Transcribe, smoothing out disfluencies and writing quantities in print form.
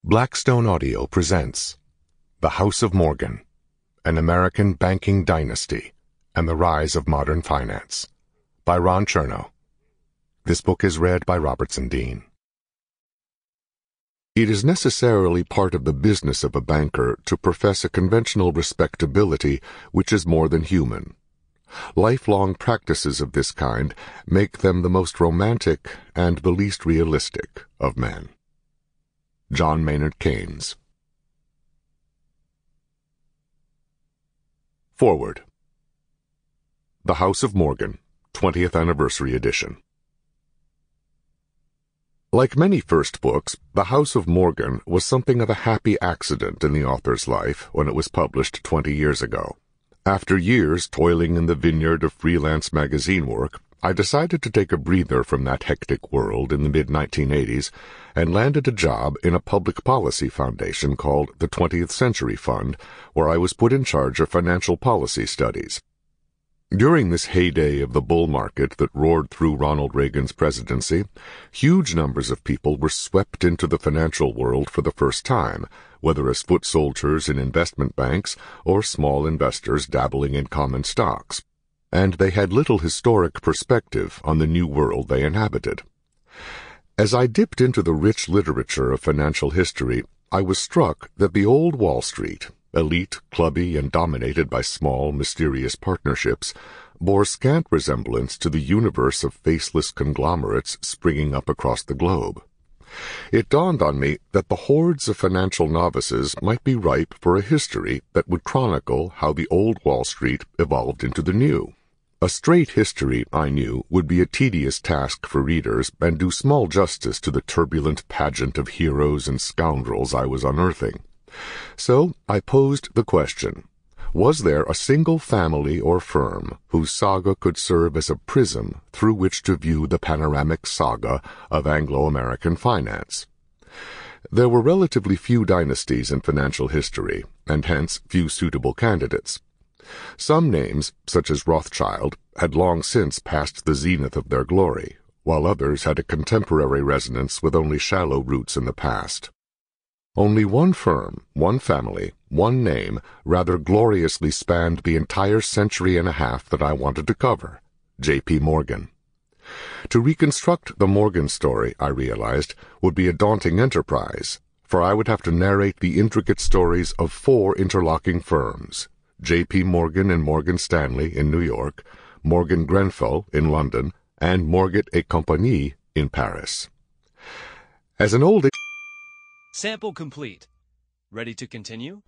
Blackstone Audio presents The House of Morgan, An American Banking Dynasty and the Rise of Modern Finance, by Ron Chernow. This book is read by Robertson Dean. It is necessarily part of the business of a banker to profess a conventional respectability which is more than human. Lifelong practices of this kind make them the most romantic and the least realistic of men. John Maynard Keynes. Forward. The House of Morgan, 20th Anniversary Edition. Like many first books, The House of Morgan was something of a happy accident in the author's life when it was published 20 years ago. After years toiling in the vineyard of freelance magazine work, I decided to take a breather from that hectic world in the mid-1980s and landed a job in a public policy foundation called the 20th Century Fund, where I was put in charge of financial policy studies. During this heyday of the bull market that roared through Ronald Reagan's presidency, huge numbers of people were swept into the financial world for the first time, whether as foot soldiers in investment banks or small investors dabbling in common stocks, and they had little historic perspective on the new world they inhabited. As I dipped into the rich literature of financial history, I was struck that the old Wall Street, elite, clubby, and dominated by small, mysterious partnerships, bore scant resemblance to the universe of faceless conglomerates springing up across the globe. It dawned on me that the hordes of financial novices might be ripe for a history that would chronicle how the old Wall Street evolved into the new. A straight history, I knew, would be a tedious task for readers and do small justice to the turbulent pageant of heroes and scoundrels I was unearthing. So I posed the question, was there a single family or firm whose saga could serve as a prism through which to view the panoramic saga of Anglo-American finance? There were relatively few dynasties in financial history, and hence few suitable candidates. Some names, such as Rothschild, had long since passed the zenith of their glory, while others had a contemporary resonance with only shallow roots in the past. Only one firm, one family, one name rather gloriously spanned the entire century and a half that I wanted to cover: J.P. Morgan. To reconstruct the Morgan story, I realized, would be a daunting enterprise, for I would have to narrate the intricate stories of four interlocking firms: J.P. Morgan and Morgan Stanley in New York, Morgan Grenfell in London, and Morgan et Compagnie in Paris. As an old Sample complete. Ready to continue?